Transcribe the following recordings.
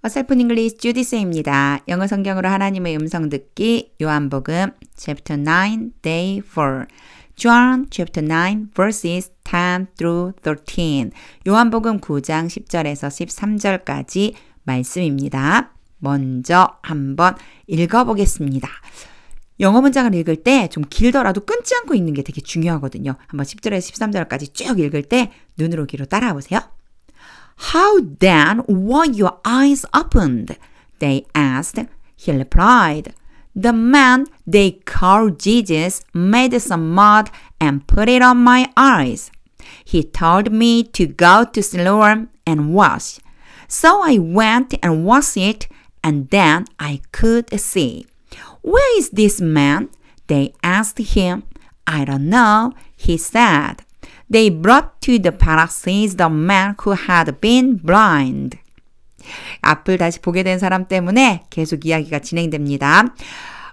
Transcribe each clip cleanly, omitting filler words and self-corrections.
어설픈 잉글리시 주디스입니다. 영어 성경으로 하나님의 음성 듣기 요한복음 chapter 9 day 4 John chapter 9 verses 10 through 13 요한복음 9장 10절에서 13절까지 말씀입니다. 먼저 한번 읽어보겠습니다. 영어 문장을 읽을 때 좀 길더라도 끊지 않고 읽는 게 되게 중요하거든요. 한번 10절에서 13절까지 쭉 읽을 때 눈으로 귀로 따라와 보세요. How then were your eyes opened? They asked. He replied, The man they called Jesus made some mud and put it on my eyes. He told me to go to Siloam and wash. So I went and washed it, and then I could see. Where is this man? They asked him. I don't know, he said. They brought to the Pharisees the man who had been blind. 앞을 다시 보게 된 사람 때문에 계속 이야기가 진행됩니다.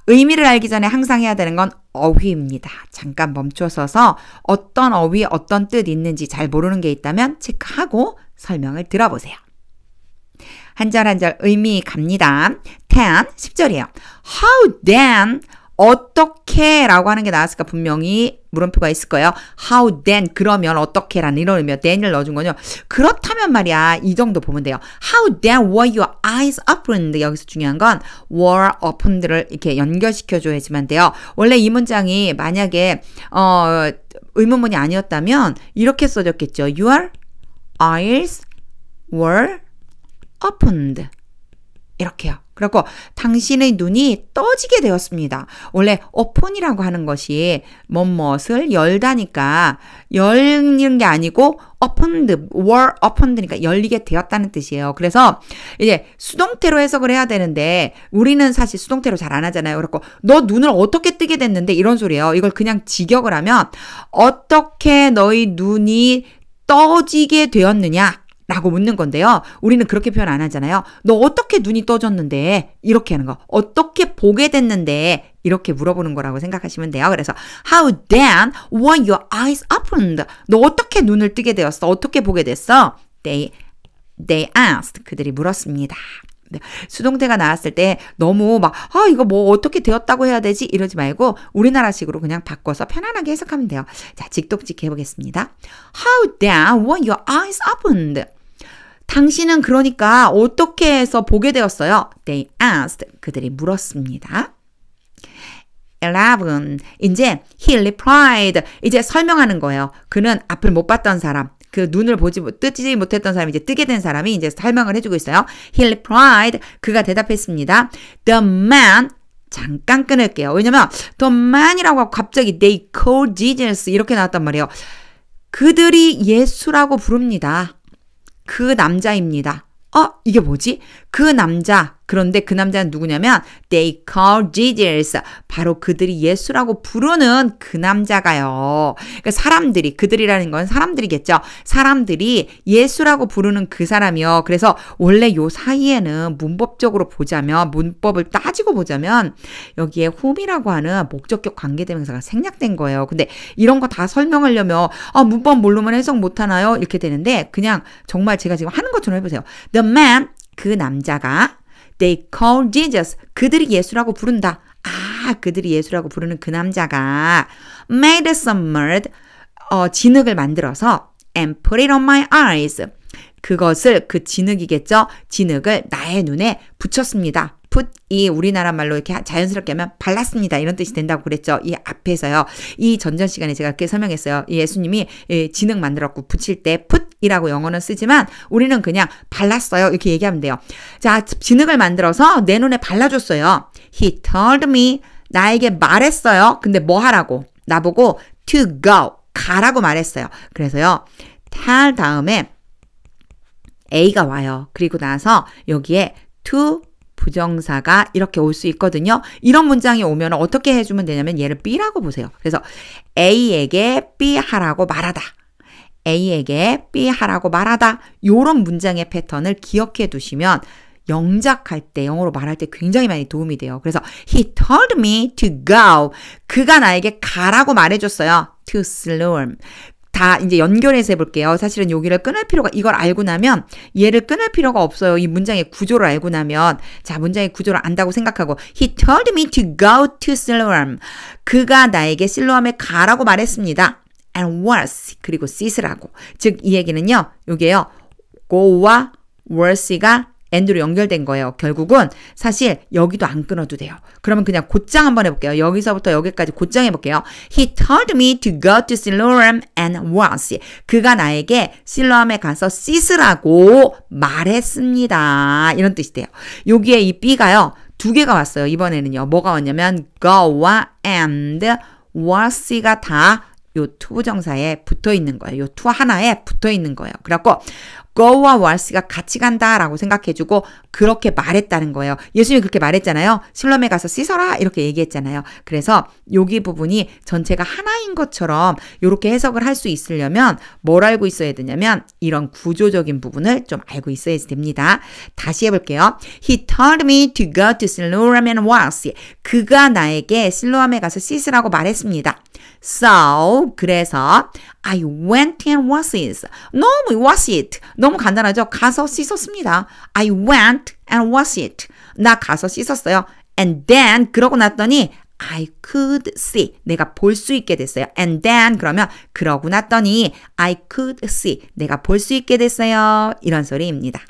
의미를 알기 전에 항상 해야 되는 건 어휘입니다. 잠깐 멈춰서서 어떤 어휘에 어떤 뜻 있는지 잘 모르는 게 있다면 체크하고 설명을 들어보세요. 한 절 한 절 의미 갑니다. 10절이에요. How then 어떻게 라고 하는 게 나왔을까 분명히 물음표가 있을 거예요. How then 그러면 어떻게 라는 이런 의미요. then을 넣어준 거죠. 그렇다면 말이야 이 정도 보면 돼요. How then were your eyes opened? 여기서 중요한 건 were opened를 이렇게 연결시켜줘야지만 돼요. 원래 이 문장이 만약에 의문문이 아니었다면 이렇게 써졌겠죠. Your eyes were opened. 이렇게요. 그리고 당신의 눈이 떠지게 되었습니다. 원래 open이라고 하는 것이 무엇을 열다니까 열리는 게 아니고 opened, were opened니까 열리게 되었다는 뜻이에요. 그래서 이제 수동태로 해석을 해야 되는데 우리는 사실 수동태로 잘 안 하잖아요. 그렇고 너 눈을 어떻게 뜨게 됐는데 이런 소리예요. 이걸 그냥 직역을 하면 어떻게 너희 눈이 떠지게 되었느냐? 라고 묻는 건데요. 우리는 그렇게 표현 안 하잖아요. 너 어떻게 눈이 떠졌는데? 이렇게 하는 거. 어떻게 보게 됐는데? 이렇게 물어보는 거라고 생각하시면 돼요. 그래서 How then were your eyes opened? 너 어떻게 눈을 뜨게 되었어? 어떻게 보게 됐어? They asked. 그들이 물었습니다. 수동태가 나왔을 때 너무 막 이거 뭐 어떻게 되었다고 해야 되지? 이러지 말고 우리나라식으로 그냥 바꿔서 편안하게 해석하면 돼요. 자, 직독직 해보겠습니다. How then were your eyes opened? 당신은 그러니까 어떻게 해서 보게 되었어요? They asked. 그들이 물었습니다. 11. 이제 he replied. 이제 설명하는 거예요. 그는 앞을 못 봤던 사람. 그 눈을 뜨지 못했던 사람이 이제 뜨게 된 사람이 이제 설명을 해주고 있어요. He replied. 그가 대답했습니다. The man. 잠깐 끊을게요. 왜냐면 the man이라고 하고 갑자기 they called Jesus 이렇게 나왔단 말이에요. 그들이 예수라고 부릅니다. 그 남자입니다. 이게 뭐지? 그 남자. 그런데 그 남자는 누구냐면 they call Jesus. 바로 그들이 예수라고 부르는 그 남자가요. 그러니까 사람들이, 그들이라는 건 사람들이겠죠. 사람들이 예수라고 부르는 그 사람이요. 그래서 원래 요 사이에는 문법적으로 보자면, 문법을 따지고 보자면 여기에 whom이라고 하는 목적격 관계대명사가 생략된 거예요. 근데 이런 거 다 설명하려면 문법 모르면 해석 못하나요? 이렇게 되는데 그냥 정말 제가 지금 하는 것처럼 해보세요. The man, 그 남자가 They call Jesus. 그들이 예수라고 부른다. 그들이 예수라고 부르는 그 남자가 made some mud. 진흙을 만들어서 and put it on my eyes. 그것을, 그 진흙이겠죠? 진흙을 나의 눈에 붙였습니다. put이 우리나라 말로 이렇게 자연스럽게 하면 발랐습니다. 이런 뜻이 된다고 그랬죠. 이 앞에서요. 이 전전 시간에 제가 이렇게 설명했어요. 예수님이 진흙 만들었고 붙일 때 put이라고 영어는 쓰지만 우리는 그냥 발랐어요. 이렇게 얘기하면 돼요. 자, 진흙을 만들어서 내 눈에 발라줬어요. He told me. 나에게 말했어요. 근데 뭐 하라고? 나보고 to go. 가라고 말했어요. 그래서요. tell 다음에 A가 와요. 그리고 나서 여기에 to 부정사가 이렇게 올 수 있거든요. 이런 문장이 오면 어떻게 해주면 되냐면 얘를 B라고 보세요. 그래서 A에게 B 하라고 말하다. A에게 B 하라고 말하다. 이런 문장의 패턴을 기억해 두시면 영작할 때, 영어로 말할 때 굉장히 많이 도움이 돼요. 그래서 He told me to go. 그가 나에게 가라고 말해줬어요. To Siloam. 다 이제 연결해서 해볼게요. 사실은 여기를 끊을 필요가, 이걸 알고 나면 얘를 끊을 필요가 없어요. 이 문장의 구조를 알고 나면. 자, 문장의 구조를 안다고 생각하고 He told me to go to Siloam. 그가 나에게 실로암에 가라고 말했습니다. And was, 그리고 sit라고. 즉, 이 얘기는요. 여기에요. go와 was가 and로 연결된 거예요. 결국은 사실 여기도 안 끊어도 돼요. 그러면 그냥 곧장 한번 해볼게요. 여기서부터 여기까지 곧장 해볼게요. He told me to go to Siloam and was. 그가 나에게 실로암에 가서 씻으라고 말했습니다. 이런 뜻이 돼요. 여기에 이 B가요. 두 개가 왔어요. 이번에는요. 뭐가 왔냐면 go와 and, was가 다 요 투부정사에 붙어 있는 거예요. 요 투 하나에 붙어 있는 거예요. 그래갖고 go와 was가 같이 간다라고 생각해주고 그렇게 말했다는 거예요. 예수님이 그렇게 말했잖아요. 실로암에 가서 씻어라 이렇게 얘기했잖아요. 그래서 여기 부분이 전체가 하나인 것처럼 이렇게 해석을 할 수 있으려면 뭘 알고 있어야 되냐면 이런 구조적인 부분을 좀 알고 있어야 됩니다. 다시 해볼게요. He told me to go to Siloam and was. 그가 나에게 실로암에 가서 씻으라고 말했습니다. So, 그래서 I went and was it. 너무 간단하죠? 가서 씻었습니다. I went and was it. 나 가서 씻었어요. And then, 그러고 났더니 I could see. 내가 볼 수 있게 됐어요. And then, 그러면 그러고 났더니 I could see. 내가 볼 수 있게 됐어요. 이런 소리입니다.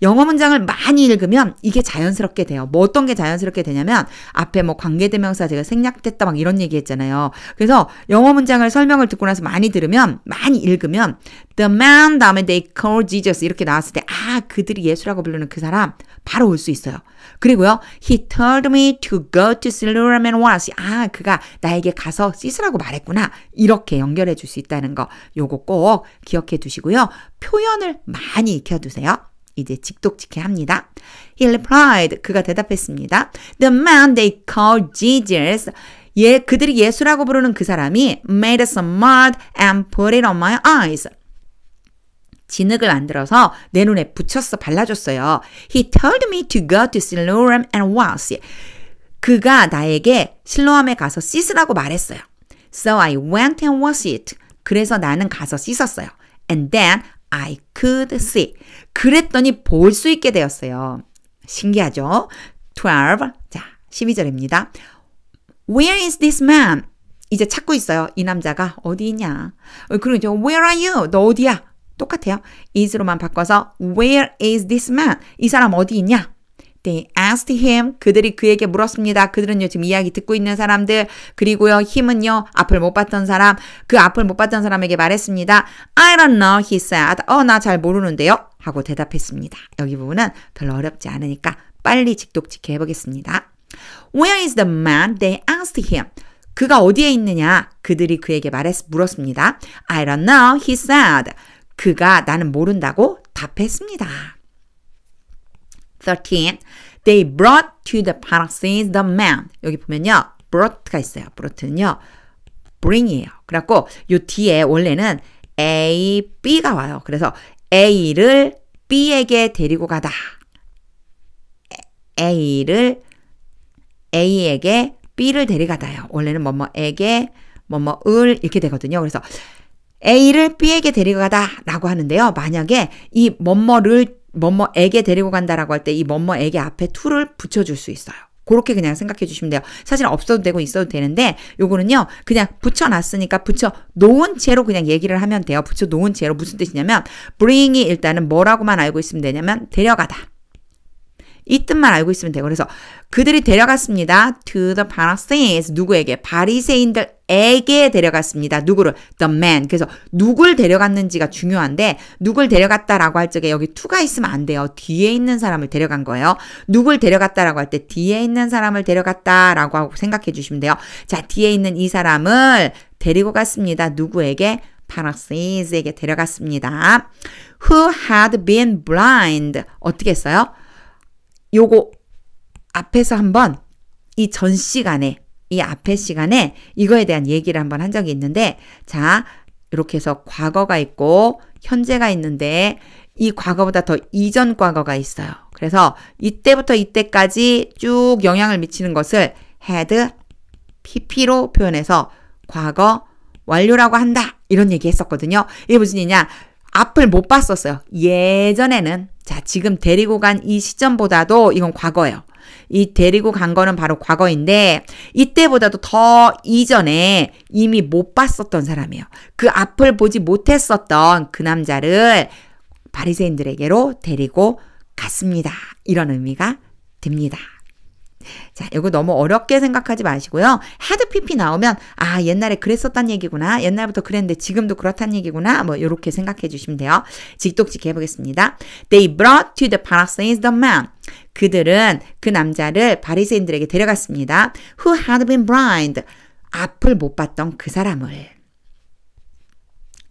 영어 문장을 많이 읽으면 이게 자연스럽게 돼요. 뭐 어떤 게 자연스럽게 되냐면 앞에 뭐 관계대명사 제가 생략됐다 막 이런 얘기 했잖아요. 그래서 영어 문장을 설명을 듣고 나서 많이 들으면, 많이 읽으면 The man 다음에 they called Jesus 이렇게 나왔을 때 아, 그들이 예수라고 부르는 그 사람 바로 올 수 있어요. 그리고요. He told me to go to Siloam and was. 아, 그가 나에게 가서 씻으라고 말했구나. 이렇게 연결해 줄 수 있다는 거. 요거 꼭 기억해 두시고요. 표현을 많이 익혀두세요. 이제 직독직해 합니다. He replied. 그가 대답했습니다. The man they called Jesus. 그들이 예수라고 부르는 그 사람이 made some mud and put it on my eyes. 진흙을 만들어서 내 눈에 붙였어, 발라줬어요. He told me to go to Siloam and was. 그가 나에게 실로암에 가서 씻으라고 말했어요. So I went and was it. 그래서 나는 가서 씻었어요. And then I could see. 그랬더니 볼 수 있게 되었어요. 신기하죠? 12. 자, 12절입니다. Where is this man? 이제 찾고 있어요. 이 남자가 어디 있냐? 그러죠. Where are you? 너 어디야? 똑같아요. is로만 바꿔서 Where is this man? 이 사람 어디 있냐? They asked him. 그들이 그에게 물었습니다. 그들은요, 지금 이야기 듣고 있는 사람들. 그리고요, 힘은요, 앞을 못 봤던 사람. 그 앞을 못 봤던 사람에게 말했습니다. I don't know, he said. 나 잘 모르는데요? 하고 대답했습니다. 여기 부분은 별로 어렵지 않으니까 빨리 직독직해 해보겠습니다. Where is the man? They asked him. 그가 어디에 있느냐? 그들이 그에게 물었습니다. I don't know, he said. 그가 나는 모른다고 답했습니다. 13. They brought to the Pharisees the man. 여기 보면요. brought가 있어요. brought는요. bring이에요. 그래갖고 요 뒤에 원래는 A, B가 와요. 그래서 A를 B에게 데리고 가다. A에게 B를 데려가다요. 원래는 뭐뭐에게 뭐뭐을 이렇게 되거든요. 그래서 A를 B에게 데리고 가다라고 하는데요. 만약에 이 뭐뭐에게 데리고 간다라고 할 때 이 뭐뭐에게 앞에 to를 붙여줄 수 있어요. 그렇게 그냥 생각해 주시면 돼요. 사실 없어도 되고 있어도 되는데 요거는요. 그냥 붙여놨으니까 붙여놓은 채로 그냥 얘기를 하면 돼요. 붙여놓은 채로 무슨 뜻이냐면 bring이 일단은 뭐라고만 알고 있으면 되냐면 데려가다. 이 뜻만 알고 있으면 돼요. 그래서 그들이 데려갔습니다. To the Pharisees. 누구에게? 바리새인들에게 데려갔습니다. 누구를? The man. 그래서 누굴 데려갔는지가 중요한데 누굴 데려갔다라고 할 적에 여기 to가 있으면 안 돼요. 뒤에 있는 사람을 데려간 거예요. 누굴 데려갔다라고 할 때 뒤에 있는 사람을 데려갔다라고 하고 생각해 주시면 돼요. 자, 뒤에 있는 이 사람을 데리고 갔습니다. 누구에게? Pharisees에게 데려갔습니다. Who had been blind. 어떻게 했어요? 요거 앞에서 한번 이 전 시간에 이 앞에 시간에 이거에 대한 얘기를 한번 한 적이 있는데 자 이렇게 해서 과거가 있고 현재가 있는데 이 과거보다 더 이전 과거가 있어요. 그래서 이때부터 이때까지 쭉 영향을 미치는 것을 had, pp로 표현해서 과거 완료라고 한다. 이런 얘기 했었거든요. 이게 무슨 얘기냐? 앞을 못 봤었어요. 예전에는. 자, 지금 데리고 간 이 시점보다도 이건 과거예요. 이 데리고 간 거는 바로 과거인데 이때보다도 더 이전에 이미 못 봤었던 사람이에요. 그 앞을 보지 못했었던 그 남자를 바리새인들에게로 데리고 갔습니다. 이런 의미가 됩니다. 자, 이거 너무 어렵게 생각하지 마시고요. had pp 나오면 아, 옛날에 그랬었단 얘기구나. 옛날부터 그랬는데 지금도 그렇단 얘기구나. 뭐 이렇게 생각해 주시면 돼요. 직독직 해보겠습니다. They brought to the Pharisees the man. 그들은 그 남자를 바리새인들에게 데려갔습니다. Who had been blind. 앞을 못 봤던 그 사람을.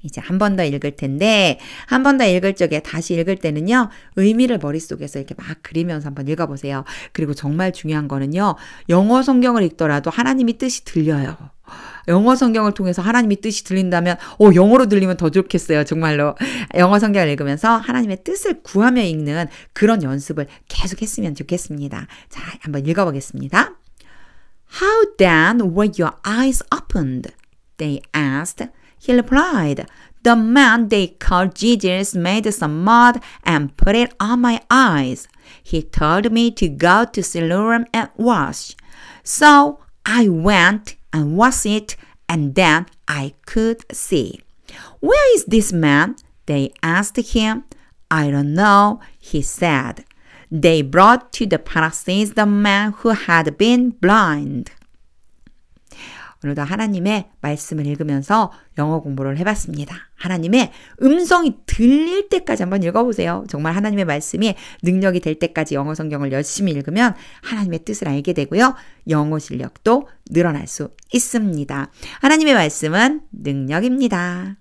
이제 한 번 더 읽을 텐데 한 번 더 읽을 적에 다시 읽을 때는요. 의미를 머릿속에서 이렇게 막 그리면서 한번 읽어보세요. 그리고 정말 중요한 거는요. 영어 성경을 읽더라도 하나님이 뜻이 들려요. 영어 성경을 통해서 하나님이 뜻이 들린다면 영어로 들리면 더 좋겠어요. 정말로. 영어 성경을 읽으면서 하나님의 뜻을 구하며 읽는 그런 연습을 계속 했으면 좋겠습니다. 자, 한번 읽어보겠습니다. How then were your eyes opened? They asked. He replied, The man they called Jesus made some mud and put it on my eyes. He told me to go to Siloam and wash. So I went and washed it, and then I could see. Where is this man? They asked him. I don't know, he said. They brought to the Pharisees the man who had been blind. 오늘도 하나님의 말씀을 읽으면서 영어 공부를 해봤습니다. 하나님의 음성이 들릴 때까지 한번 읽어보세요. 정말 하나님의 말씀이 능력이 될 때까지 영어 성경을 열심히 읽으면 하나님의 뜻을 알게 되고요. 영어 실력도 늘어날 수 있습니다. 하나님의 말씀은 능력입니다.